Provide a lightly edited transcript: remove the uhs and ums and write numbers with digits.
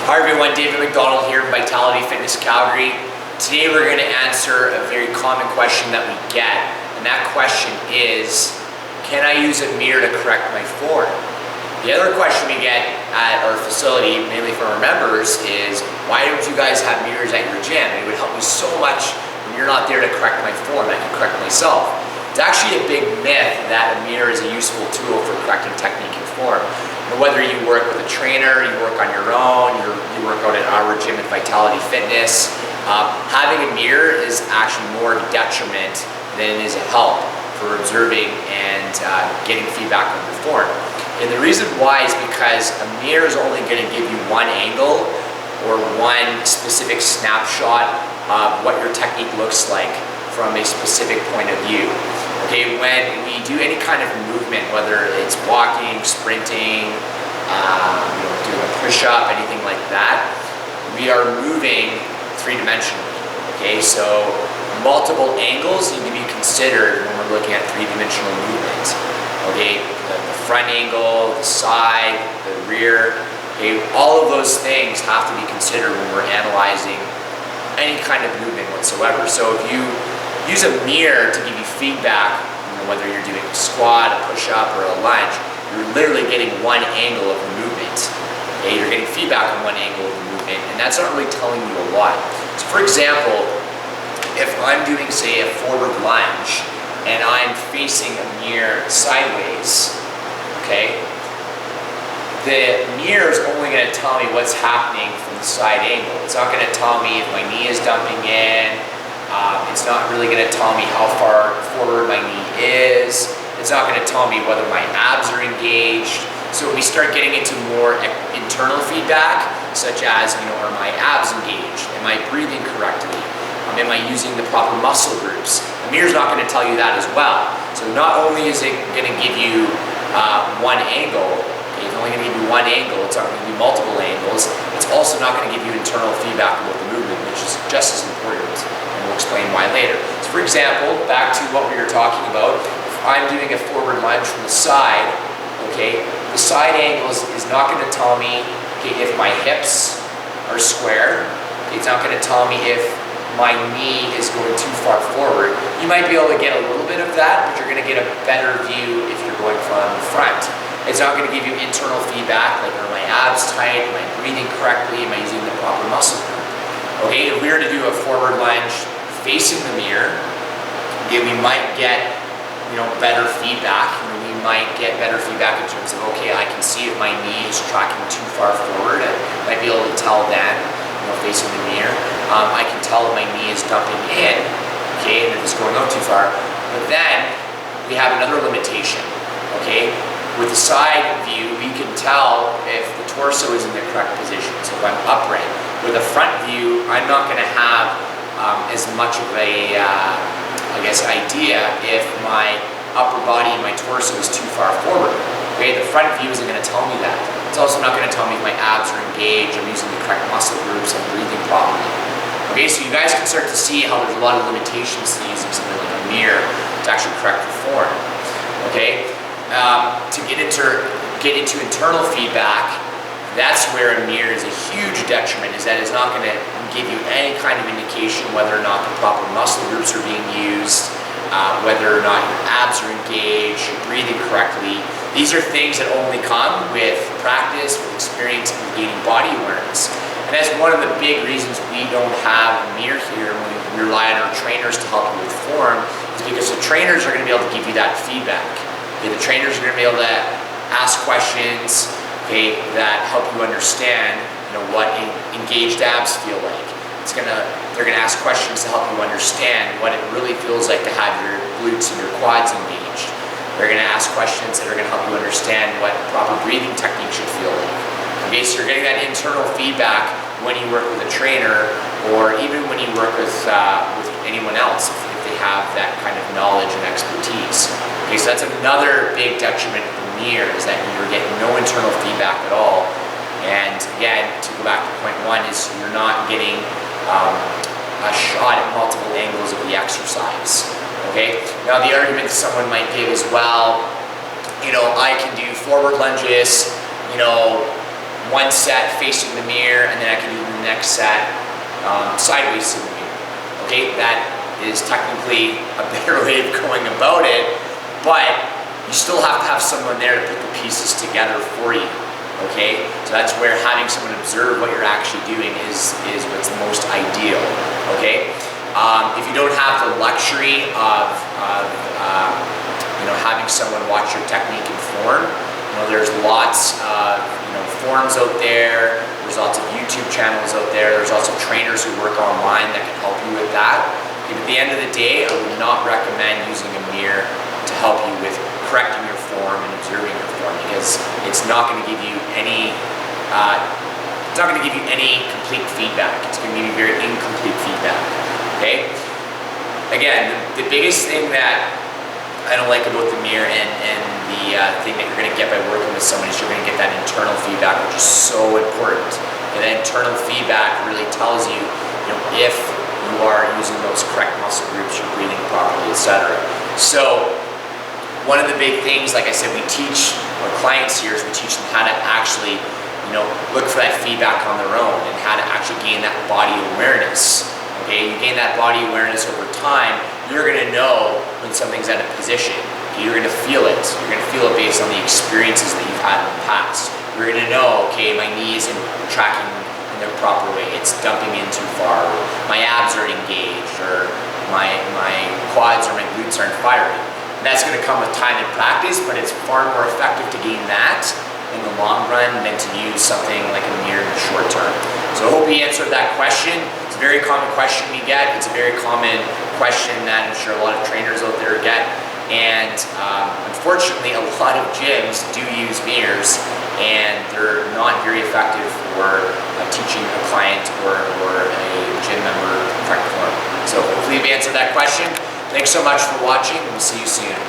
Hi everyone, David MacDonald here, Vitality Fitness Calgary. Today we're going to answer a very common question that we get, and that question is, can I use a mirror to correct my form? The other question we get at our facility, mainly from our members, is why don't you guys have mirrors at your gym? It would help me so much when you're not there to correct my form. I can correct myself. It's actually a big myth that a mirror is a useful tool for correcting technique and form. Whether you work with a trainer, you work on your own, you work out at our gym at Vitality Fitness, having a mirror is actually more of a detriment than it is a help for observing and getting feedback on your form. And the reason why is because a mirror is only going to give you one angle or one specific snapshot of what your technique looks like from a specific point of view. Okay, when we do any kind of movement, whether it's walking, sprinting, doing a push-up, anything like that, we are moving three-dimensionally. Okay, so multiple angles need to be considered when we're looking at three-dimensional movement. Okay, the front angle, the side, the rear, okay, all of those things have to be considered when we're analyzing any kind of movement whatsoever. So if you use a mirror to give you feedback, whether you're doing a squat, a push-up, or a lunge, you're literally getting one angle of the movement. Okay? You're getting feedback on one angle of the movement, and that's not really telling you a lot. So for example, if I'm doing, say, a forward lunge, and I'm facing a mirror sideways, okay, the mirror is only going to tell me what's happening from the side angle. It's not going to tell me if my knee is dumping in. It's not really going to tell me how far forward my knee is. It's not going to tell me whether my abs are engaged. So we start getting into more internal feedback, such as, are my abs engaged? Am I breathing correctly? Am I using the proper muscle groups? The mirror's not going to tell you that as well. So not only is it going to give you one angle, it's only going to give you one angle, it's not going to give you multiple angles, it's also not going to give you internal feedback about the movement, which is just as important. We'll explain why later. So for example, back to what we were talking about, if I'm doing a forward lunge from the side, okay, the side angle is not going to tell me, okay, if my hips are square. Okay, it's not going to tell me if my knee is going too far forward. You might be able to get a little bit of that, but you're going to get a better view if you're going from the front. It's not going to give you internal feedback, like are my abs tight, am I breathing correctly, am I using the proper muscle group? Okay, if we were to do a forward lunge facing the mirror, okay, we might get, better feedback. We might get better feedback in terms of, okay, I can see if my knee is tracking too far forward. I might be able to tell then, facing the mirror. I can tell if my knee is dumping in, okay, and if it's going out too far. But then we have another limitation, okay? With the side view, we can tell if the torso is in the correct position. So if I'm upright. With a front view, I'm not going to have as much of a, idea if my upper body and my torso is too far forward. Okay, the front view isn't going to tell me that. It's also not going to tell me if my abs are engaged, I'm using the correct muscle groups, I'm breathing properly. Okay, so you guys can start to see how there's a lot of limitations to using something like a mirror to actually correct the form. Okay, to get into internal feedback, that's where a mirror is a huge detriment, is that it's not going to give you any kind of indication whether or not the proper muscle groups are being used, whether or not your abs are engaged, you're breathing correctly. These are things that only come with practice, with experience, and gaining body awareness. And that's one of the big reasons we don't have a mirror here when we rely on our trainers to help you with form, is because the trainers are going to be able to give you that feedback. Okay, the trainers are going to be able to ask questions, okay, that help you understand, what engaged abs feel like. They're gonna ask questions to help you understand what it really feels like to have your glutes and your quads engaged. They're gonna ask questions that are gonna help you understand what proper breathing technique should feel like. Okay, so you're getting that internal feedback when you work with a trainer, or even when you work with anyone else, if they have that kind of knowledge and expertise. Okay, so that's another big detriment of the mirror, is that you're getting no internal feedback at all. And again, to go back to point one, is you're not getting a shot at multiple angles of the exercise. Okay. Now the argument someone might give is, well, I can do forward lunges, one set facing the mirror, and then I can do the next set sideways to the mirror. Okay, that is technically a better way of going about it, but you still have to have someone there to put the pieces together for you. Okay, so that's where having someone observe what you're actually doing is what's the most ideal. Okay, if you don't have the luxury of having someone watch your technique and form, there's lots of forums out there. There's lots of YouTube channels out there. There's also trainers who work online that can help you with that. And at the end of the day, I would not recommend using a mirror to help you with correcting your form and observing your form, because it's not going to give you any complete feedback. It's going to give you very incomplete feedback. Okay. Again, the biggest thing that I don't like about the mirror and the thing that you're going to get by working with someone is you're going to get that internal feedback, which is so important. And that internal feedback really tells you, if you are using those correct muscle groups, you're breathing properly, etc. So one of the big things, like I said, we teach our clients here is we teach them how to actually, look for that feedback on their own and how to actually gain that body awareness. Okay, you gain that body awareness over time, you're going to know when something's at a position. Okay, you're going to feel it. You're going to feel it based on the experiences that you've had in the past. You're going to know, okay, my knee isn't tracking in the proper way. It's dumping in too far. Or my abs are engaged, or my quads or my glutes aren't firing. And that's going to come with time and practice, but it's far more effective to gain that in the long run than to use something like a mirror in the short term. So I hope he answered that question. It's a very common question we get. It's a very common question that I'm sure a lot of trainers out there get. And unfortunately, a lot of gyms do use mirrors, and they're not very effective for teaching a client or a gym member correct form. So hopefully we've answered that question. Thanks so much for watching, and we'll see you soon.